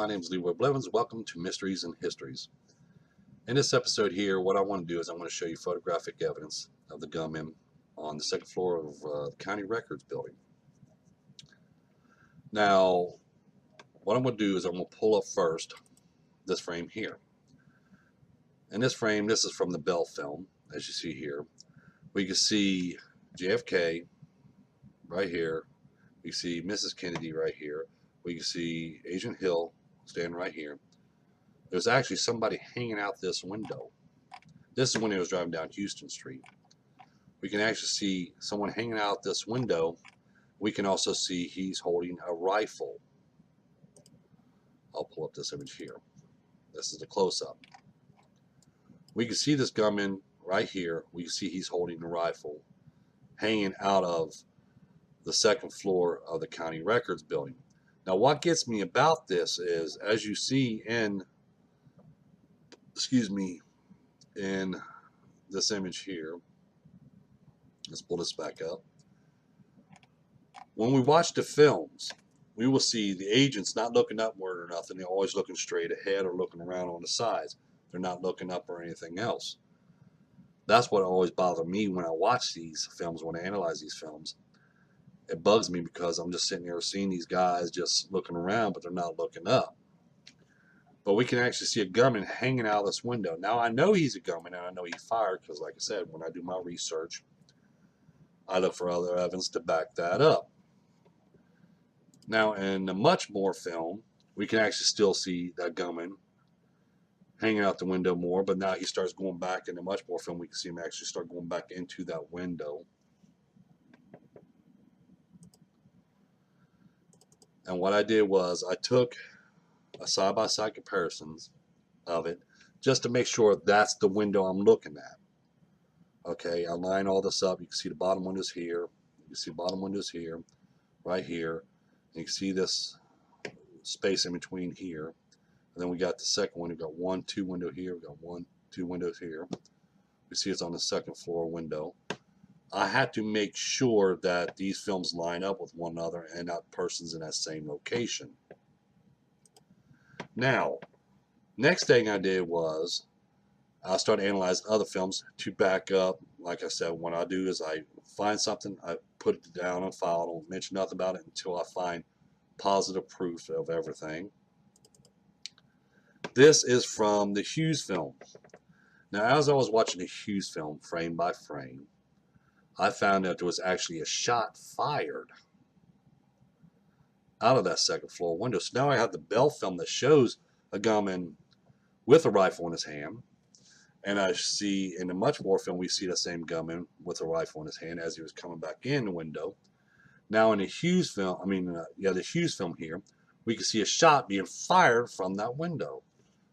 My name is Leroy Blevins. Welcome to Mysteries and Histories. In this episode here, what I want to do is I'm going to show you photographic evidence of the gunman on the second floor of the County Records building. Now, what I'm going to do is I'm going to pull up first this frame here. In this frame, this is from the Bell film, as you see here. We can see JFK right here. We see Mrs. Kennedy right here. We can see Agent Hill standing right here. There's actually somebody hanging out this window. This is when he was driving down Houston Street. We can actually see someone hanging out this window. We can also see he's holding a rifle. I'll pull up this image here. This is the close-up. We can see this gunman right here. We can see he's holding a rifle hanging out of the second floor of the County Records building. Now, what gets me about this is, as you see in in this image here, let's pull this back up. When we watch the films, we will see the agents not looking upward or nothing. They're always looking straight ahead or looking around on the sides. They're not looking up or anything else. That's what always bothered me when I watch these films, when I analyze these films. It bugs me because I'm just sitting here seeing these guys just looking around, but they're not looking up. But we can actually see a gunman hanging out of this window. Now, I know he's a gunman, and I know he fired because, like I said, when I do my research, I look for other evidence to back that up. Now, in the Much More film, we can actually still see that gunman hanging out the window more, but now he starts going back. In the Much More film, we can see him actually start going back into that window. And what I did was I took a side-by-side comparisons of it just to make sure that's the window I'm looking at. Okay, I line all this up. You can see the bottom windows here. You can see bottom windows here, right here. And you can see this space in between here. And then we got the second one. We've got 1, 2 window here. We've got 1, 2 windows here. You see it's on the second floor window. I had to make sure that these films line up with one another and that person's in that same location. Now, next thing I did was I started analyzing other films to back up. Like I said, what I do is I find something, I put it down on file. I don't mention nothing about it until I find positive proof of everything. This is from the Hughes film. Now, as I was watching the Hughes film frame by frame, I found that there was actually a shot fired out of that second floor window. So now I have the Bell film that shows a gunman with a rifle in his hand. And I see in the Much More film, we see the same gunman with a rifle in his hand as he was coming back in the window. Now in the Hughes film, the Hughes film here, we can see a shot being fired from that window.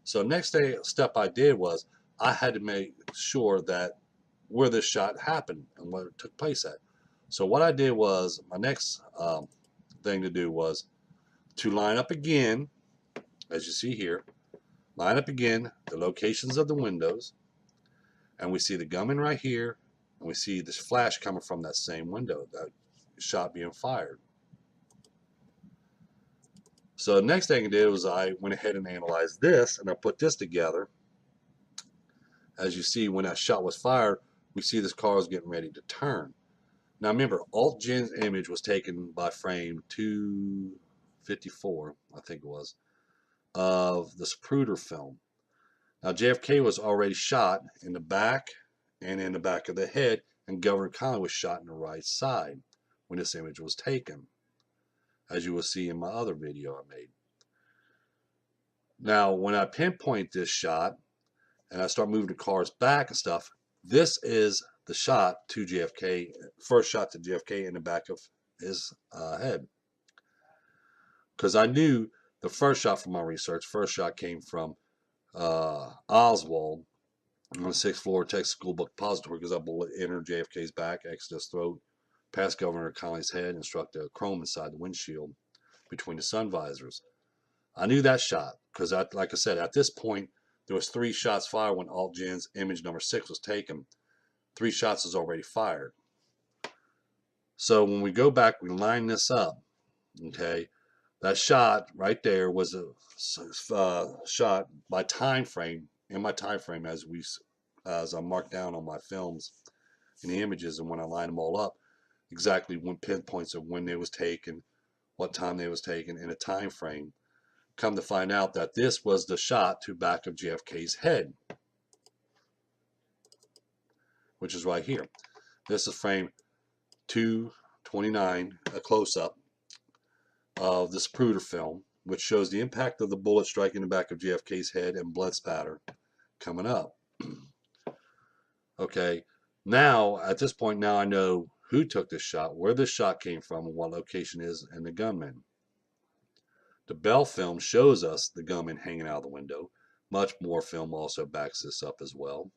So next step I did was I had to make sure that where this shot happened and where it took place at. So what I did was, my next thing to do was to line up again, as you see here, line up again the locations of the windows, and we see the gunman right here, and we see this flash coming from that same window, that shot being fired. So the next thing I did was I went ahead and analyzed this, and I put this together. As you see, when that shot was fired, we see this car is getting ready to turn. Now remember, Alt Jen's image was taken by frame 254, I think it was, of the Zapruder film. Now JFK was already shot in the back and in the back of the head, and Governor Connally was shot in the right side when this image was taken, as you will see in my other video I made. Now when I pinpoint this shot and I start moving the cars back and stuff, this is the shot to JFK, first shot to JFK in the back of his head. Because I knew the first shot from my research, first shot came from Oswald on the 6th floor Texas School Book Depository, because that bullet entered JFK's back, exited his throat, past Governor Connally's head, and struck the chrome inside the windshield between the sun visors. I knew that shot because, like I said, at this point, there was 3 shots fired when Alt Jen's image number 6 was taken. 3 shots was already fired. So when we go back, we line this up, okay? That shot right there was a shot by time frame, in my time frame, as I marked down on my films and the images, and when I line them all up, exactly when pinpoints of when they was taken, what time they was taken, in a time frame. Come to find out that this was the shot to back of JFK's head, which is right here. This is frame 229, a close-up of the Zapruder film, which shows the impact of the bullet striking the back of JFK's head and blood spatter coming up. Okay, now at this point, now I know who took this shot, where this shot came from, and what location is, and the gunman. The Bell film shows us the gunman hanging out of the window. Much more film also backs this up as well.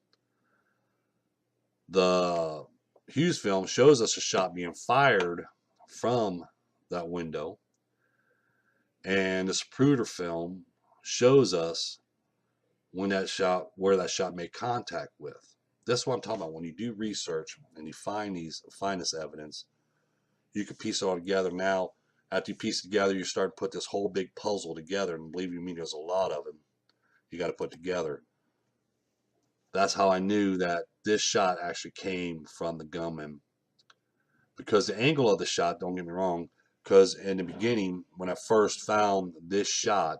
The Hughes film shows us a shot being fired from that window. And the Zapruder film shows us when that shot, where that shot made contact with. That's what I'm talking about. When you do research and you find this evidence, you can piece it all together. Now, after you piece it together, you start to put this whole big puzzle together. And believe me, there's a lot of them you got to put together. That's how I knew that this shot actually came from the gunman. Because the angle of the shot, don't get me wrong, because in the beginning, when I first found this shot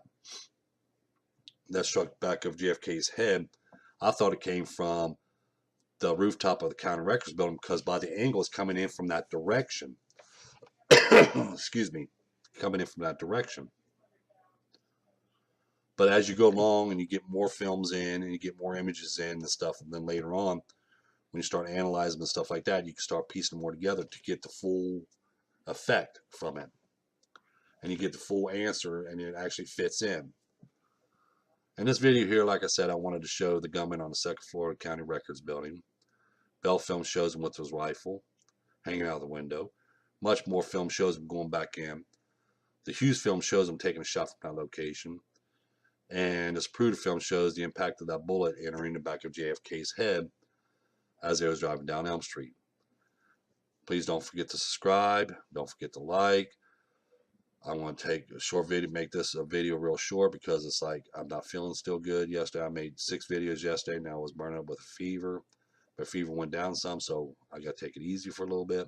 that struck back of JFK's head, I thought it came from the rooftop of the County Records building, because by the angle it's coming in from that direction. Excuse me, coming in from that direction. But as you go along and you get more films in and you get more images in and stuff, and then later on, when you start analyzing and stuff like that, you can start piecing more together to get the full effect from it. And you get the full answer, and it actually fits in. In this video here, like I said, I wanted to show the gunman on the second floor of the County Records building. Bell film shows him with his rifle, hanging out of the window. Much more film shows him going back in. The Hughes film shows him taking a shot from that location. And this Zapruder film shows the impact of that bullet entering the back of JFK's head as they was driving down Elm Street. Please don't forget to subscribe. Don't forget to like. I want to take a short video, make this a video real short, because it's like I'm not feeling still good. Yesterday I made 6 videos yesterday. Now I was burning up with a fever. My fever went down some, so I got to take it easy for a little bit.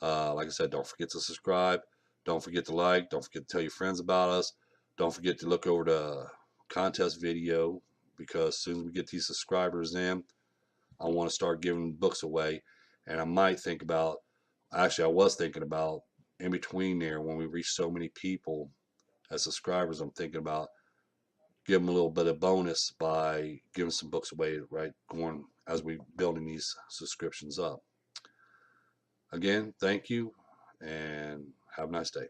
Like I said, don't forget to subscribe. Don't forget to like. Don't forget to tell your friends about us. Don't forget to look over the contest video, because as soon as we get these subscribers in, I want to start giving books away. And I might think about, actually I was thinking about, in between there, when we reach so many people as subscribers, I'm thinking about giving them a little bit of bonus by giving some books away, right, going as we building these subscriptions up. Again, thank you, and have a nice day.